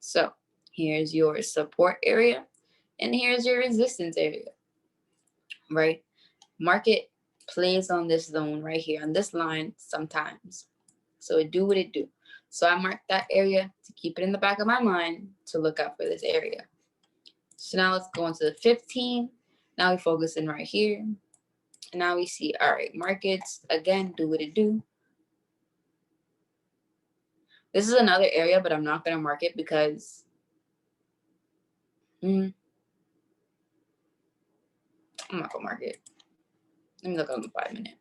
So here's your support area, and here's your resistance area, right? Market plays on this zone right here, on this line sometimes. So it do what it do. So I marked that area to keep it in the back of my mind to look out for this area. So now let's go into the 15. Now we focus in right here. And now we see, all right, markets, again, do what it do. This is another area, but I'm not going to mark it because I'm not going to mark it. Let me look on the 5 minute.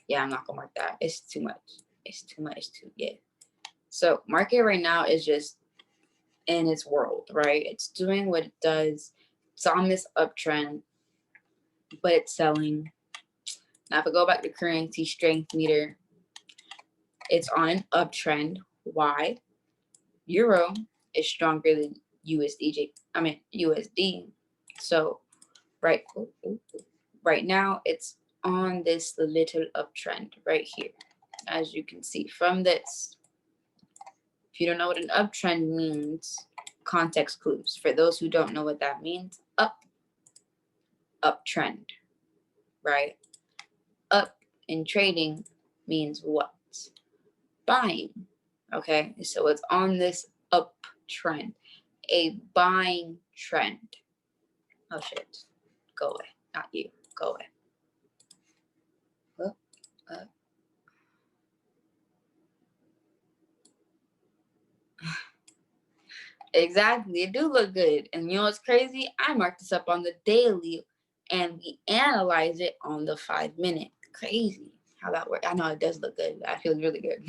Yeah, I'm not going to mark that. It's too much. It's too much. Yeah. So market right now is just in its world, right? It's doing what it does. It's on this uptrend, but it's selling. Now, if I go back to currency strength meter, it's on an uptrend. Why? Euro is stronger than USD. So right now it's on this little uptrend right here. As you can see from this. If you don't know what an uptrend means, context clues. For those who don't know what that means, uptrend, right? Up in trading means what? Buying. Okay, so it's on this uptrend, a buying trend. Oh shit, go away, not you, go away. Up. Exactly, it do look good. And you know what's crazy? I marked this up on the daily and we analyze it on the 5 minute. Crazy how that works. I know it does look good. I feel really good.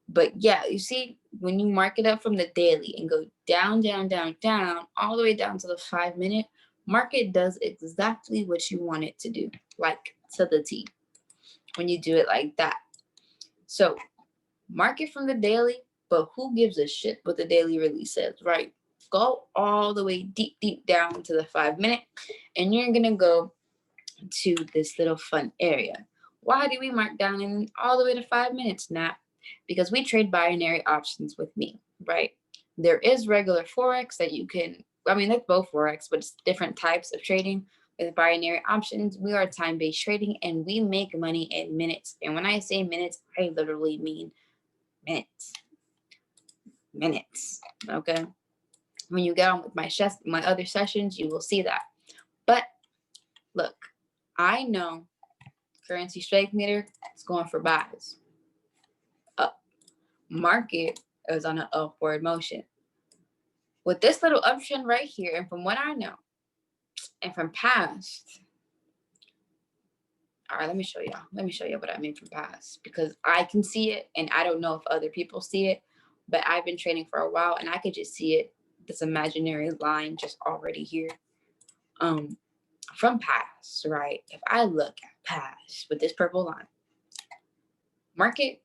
But yeah, you see, when you mark it up from the daily and go down, down, down, down, all the way down to the 5 minute, market does exactly what you want it to do, like to the T, when you do it like that. So market from the daily, but who gives a shit what the daily really says, right? Go all the way deep, deep down to the 5 minute, and you're gonna go to this little fun area. Why do we mark down in all the way to 5 minutes, Nat? Because we trade binary options with me, right? There is regular Forex that you can, I mean, that's both Forex, but it's different types of trading. With binary options, we are time-based trading and we make money in minutes. And when I say minutes, I literally mean minutes. Okay. When you get on with my other sessions, you will see that. But look, I know currency strike meter is going for buys. Up. Market is on an upward motion. With this little uptrend right here, and from what I know, and from past, all right, let me show y'all. Let me show you what I mean from past, because I can see it, and I don't know if other people see it, but I've been trading for a while, and I could just see it, this imaginary line just already here. From past, right? If I look at past with this purple line, market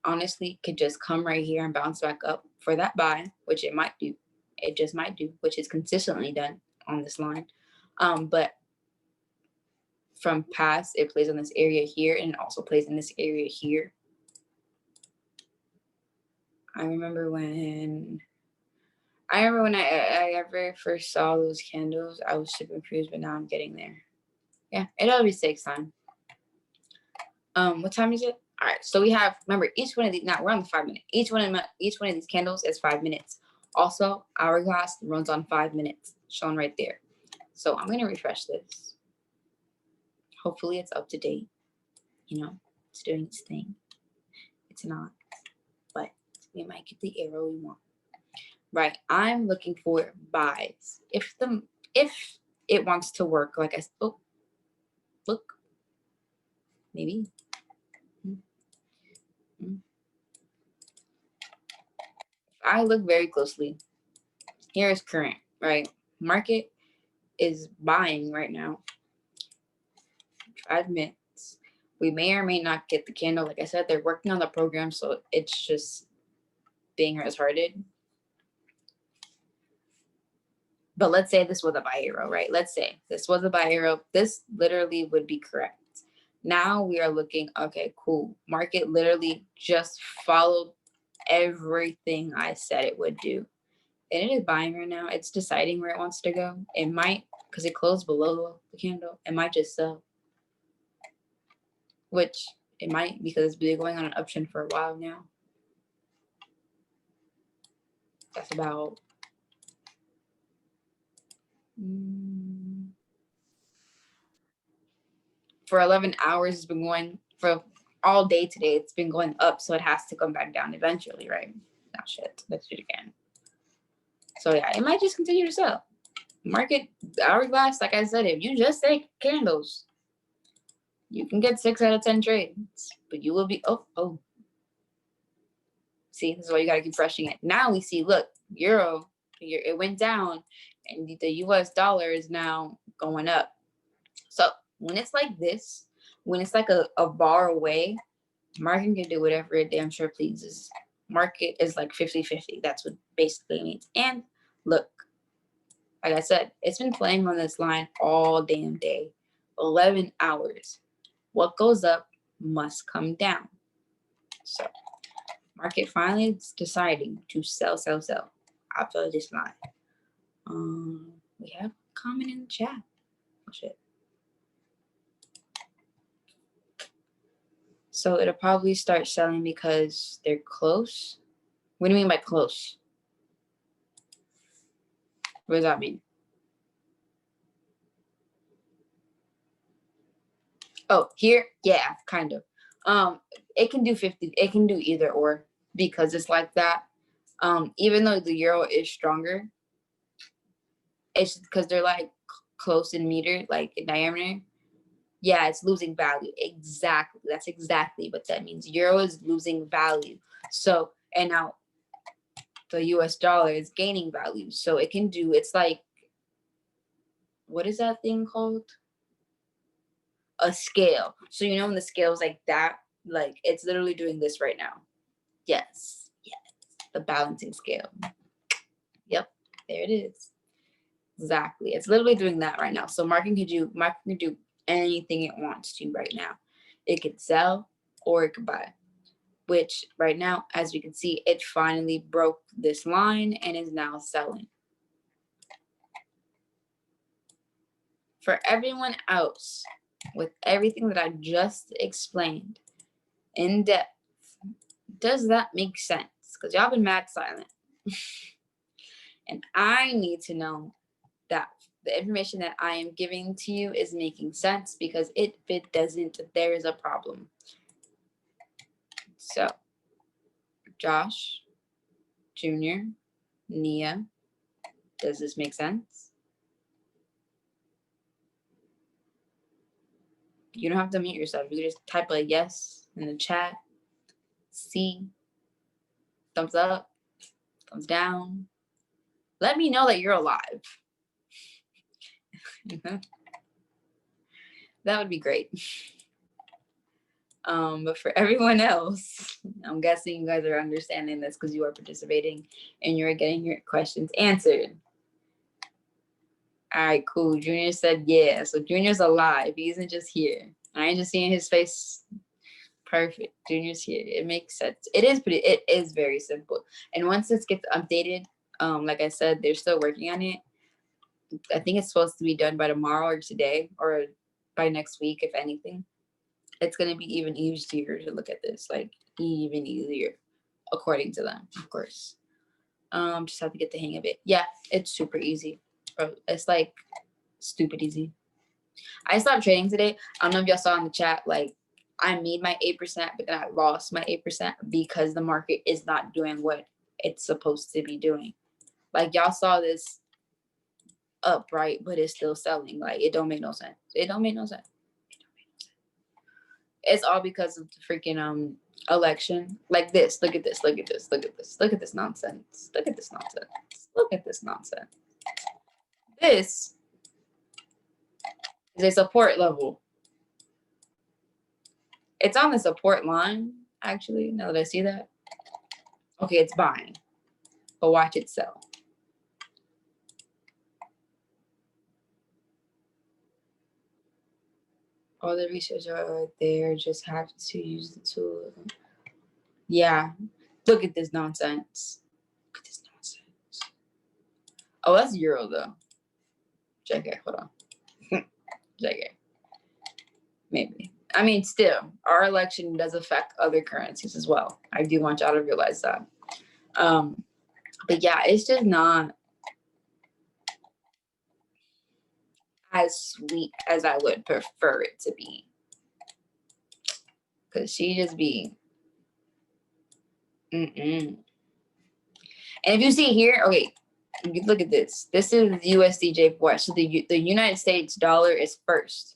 honestly could just come right here and bounce back up for that buy, which it might do. It just might do, which is consistently done on this line. But from past, it plays on this area here, and it also plays in this area here. I remember when I very first saw those candles, I was super confused, but now I'm getting there. Yeah, it always takes time. What time is it? All right, so we have, remember, each one of these, now we're on the 5 minute. Each one of these candles is 5 minutes. Also, hourglass runs on 5 minutes, shown right there. So I'm gonna refresh this. Hopefully it's up to date. You know, it's doing its thing. It's not, but we might get the arrow we want. Right, I'm looking for buys. If it wants to work, like I said, oh, look, maybe. I look very closely. Here is current, right? Market is buying right now. 5 minutes. We may or may not get the candle. Like I said, they're working on the program, so it's just being retarded. But let's say this was a buy arrow, right? Let's say this was a buy arrow. This literally would be correct. Now we are looking, okay, cool. Market literally just followed everything I said it would do. And it is buying right now. It's deciding where it wants to go. It might, because it closed below the candle, it might just sell. Which it might, because it's been going on an uptrend for a while now. That's about for 11 hours. It's been going for all day today. It's been going up, so it has to come back down eventually, right? Oh shit, let's do it again. So yeah, it might just continue to sell. Market hourglass, like I said, if you just take candles, you can get 6 out of 10 trades, but you will be oh. See, this is why you gotta keep refreshing it. Now we see, look, euro, it went down, and the US dollar is now going up. So when it's like this, when it's like a bar away, market can do whatever it damn sure pleases. Market is like 50-50. That's what basically means. And look, like I said, it's been playing on this line all damn day. 11 hours. What goes up must come down. So market finally is deciding to sell after this line. We have a comment in the chat. Oh shit. So it'll probably start selling because they're close. What do you mean by close? What does that mean? Oh, here? Yeah, kind of. It can do 50. It can do either or because it's like that. Even though the euro is stronger, it's because they're like close in meter, like in diameter. Yeah, it's losing value. Exactly. That's exactly what that means. Euro is losing value. So, and now the US dollar is gaining value. So it can do, it's like, what is that thing called? A scale. So you know when the scale is like that, like it's literally doing this right now. Yes. The balancing scale. Yep. There it is. Exactly. It's literally doing that right now. So market can do anything it wants to right now. It could sell or it could buy. Which right now, as we can see, it finally broke this line and is now selling. For everyone else, with everything that I just explained in depth, does that make sense? Because y'all been mad silent. And I need to know that the information that I am giving to you is making sense, because if it doesn't, there is a problem. So, Josh, Junior, Nia, does this make sense? You don't have to mute yourself. You can just type a yes in the chat. C, thumbs up, thumbs down. Let me know that you're alive. That would be great. But for everyone else, I'm guessing you guys are understanding this because you are participating and you're getting your questions answered. All right, cool. Junior said yeah. So Junior's alive. He isn't just here. I ain't just seeing his face. Perfect. Junior's here. It makes sense. It is very simple. And once this gets updated, like I said, they're still working on it. I think it's supposed to be done by tomorrow or today or by next week, if anything. It's going to be even easier to look at this, like even easier, according to them, of course. Just have to get the hang of it. Yeah, it's super easy. Bro, it's like stupid easy. I stopped trading today. I don't know if y'all saw in the chat, like I made my 8%, but then I lost my 8% because the market is not doing what it's supposed to be doing. Like y'all saw this up, right? But it's still selling. Like it don't make no sense. It don't make no sense. It's all because of the freaking election. Like this. Look at this. Look at this. Look at this. Look at this nonsense. Look at this nonsense. Look at this nonsense. This is a support level. It's on the support line, actually, now that I see that. Okay, it's buying. But watch it sell. All the research are there, just have to use the tool. Yeah. Look at this nonsense. Look at this nonsense. Oh, that's euro though. JK, hold on. JK. Maybe. I mean, still, our election does affect other currencies as well. I do want y'all to realize that. But yeah, it's just not as sweet as I would prefer it to be. Because she just be, And if you see here, okay, look at this. This is USDJ4. So the United States dollar is first.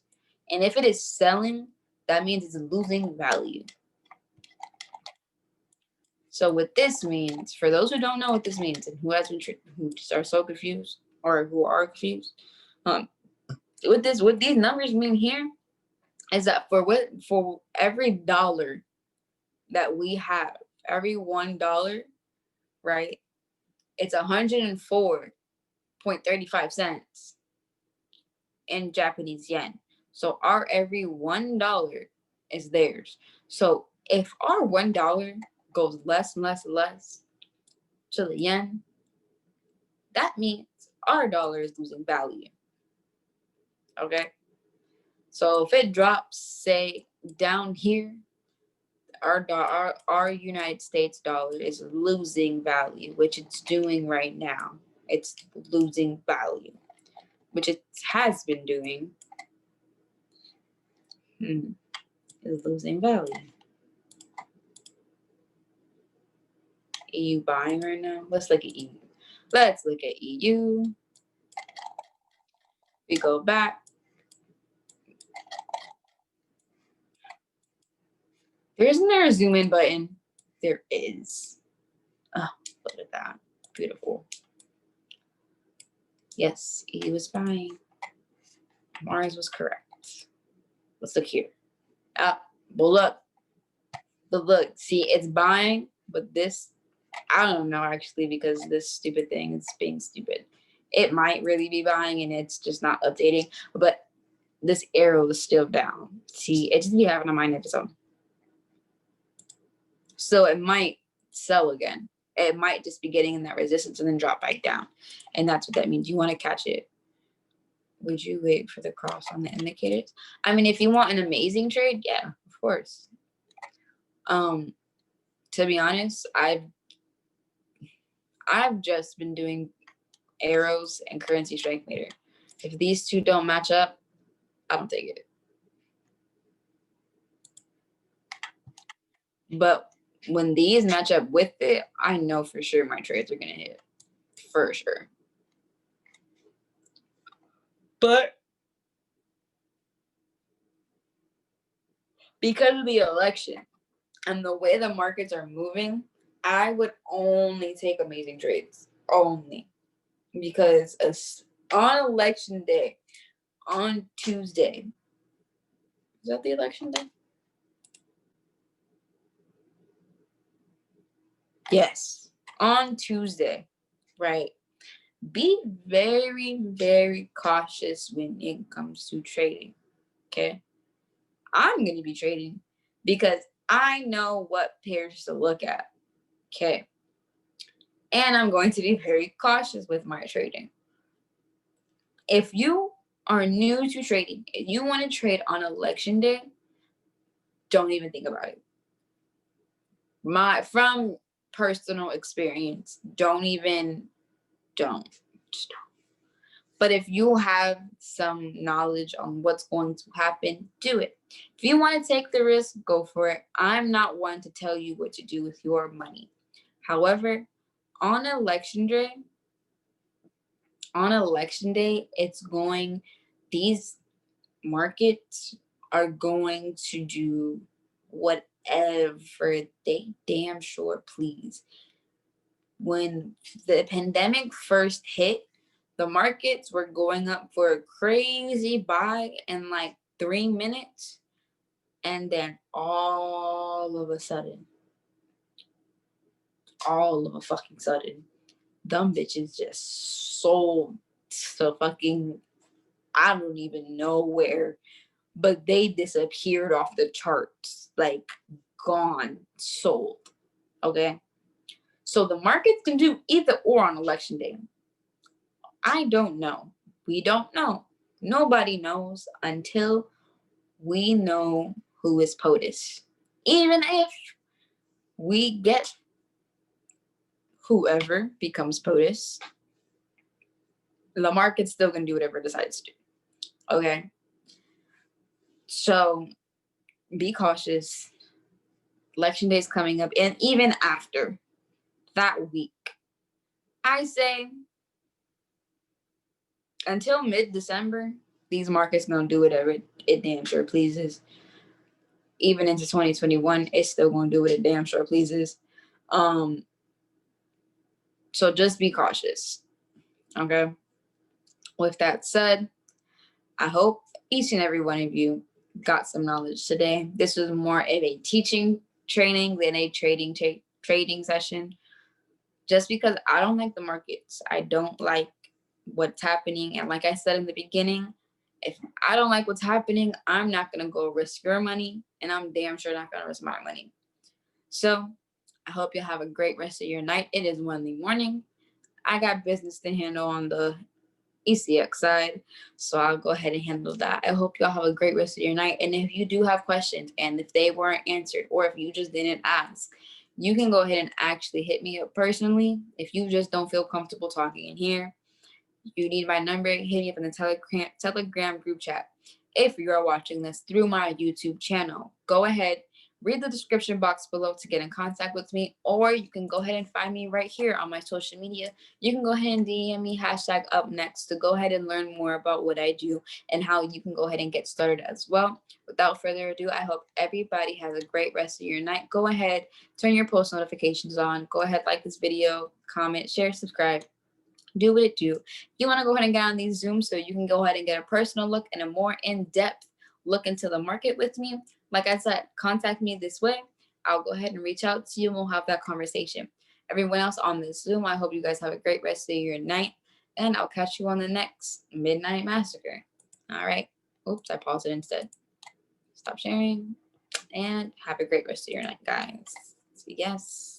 And if it is selling, that means it's losing value. So what this means, for those who don't know what this means and who just are so confused or who are confused, what these numbers mean here is that for every dollar that we have, every $1, right, it's 104.35 cents in Japanese yen. So our every $1 is theirs. So if our $1 goes less and less and less to the yen, that means our dollar is losing value. Okay? So if it drops, say, down here, our United States dollar is losing value, which it's doing right now. It's losing value, which it has been doing. Is losing value. EU buying right now. Let's look at EU. Let's look at EU. We go back. Isn't there a zoom in button? There is. Oh, look at that. Beautiful. Yes, EU was buying. Mars was correct. Let's look here. Well, look. But look, see, it's buying, but this, I don't know actually, because this stupid thing is being stupid. It might really be buying and it's just not updating, but this arrow is still down. See, it just be having a mind of its own. So it might sell again. It might just be getting in that resistance and then drop back down. And that's what that means. You want to catch it. Would you wait for the cross on the indicators? I mean, if you want an amazing trade, yeah, of course. To be honest, I've just been doing arrows and currency strength meter. If these two don't match up, I don't take it. But when these match up with it, I know for sure my trades are gonna hit. For sure. But because of the election and the way the markets are moving, I would only take amazing trades. Only. Because on election day, on Tuesday, is that the election day? Yes, on Tuesday, right? Be very, very cautious when it comes to trading, okay? I'm going to be trading because I know what pairs to look at, okay? And I'm going to be very cautious with my trading. If you are new to trading, if you want to trade on election day, don't even think about it. From personal experience, just don't. But if you have some knowledge on what's going to happen, do it. If you want to take the risk, go for it. I'm not one to tell you what to do with your money. However, on election day, these markets are going to do whatever they damn sure please. When the pandemic first hit, the markets were going up for a crazy buy in like 3 minutes. And then all of a sudden, dumb bitches just sold to fucking, I don't even know where, but they disappeared off the charts, like gone, sold. Okay. So the markets can do either or on election day. I don't know. We don't know. Nobody knows until we know who is POTUS. Even if we get whoever becomes POTUS, the market's still going to do whatever it decides to do. Okay? So be cautious. Election day is coming up, and even after that week, I say until mid-December, these markets gonna do whatever it damn sure pleases. Even into 2021, it's still gonna do what it damn sure pleases. So just be cautious. Okay. With that said, I hope each and every one of you got some knowledge today. This was more of a teaching training than a trading session. Just because I don't like the markets, I don't like what's happening. And like I said in the beginning, if I don't like what's happening, I'm not going to go risk your money, and I'm damn sure not going to risk my money. So I hope you have a great rest of your night. It is Wednesday morning. I got business to handle on the ECX side, so I'll go ahead and handle that. I hope y'all have a great rest of your night. And if you do have questions, and if they weren't answered, or if you just didn't ask, you can go ahead and actually hit me up personally. If you just don't feel comfortable talking in here, you need my number, hit me up in the Telegram group chat. If you are watching this through my YouTube channel, go ahead, read the description box below to get in contact with me, or you can go ahead and find me right here on my social media. You can go ahead and DM me #UpNext to go ahead and learn more about what I do and how you can go ahead and get started as well. Without further ado, I hope everybody has a great rest of your night. Go ahead, turn your post notifications on. Go ahead, like this video, comment, share, subscribe. Do what it do. You want to go ahead and get on these Zooms so you can go ahead and get a personal look and a more in-depth look into the market with me. Like I said, contact me this way. I'll go ahead and reach out to you and we'll have that conversation. Everyone else on this Zoom, I hope you guys have a great rest of your night, and I'll catch you on the next Midnight Massacre. All right. Oops, I paused it instead. Stop sharing, and have a great rest of your night, guys. Yes.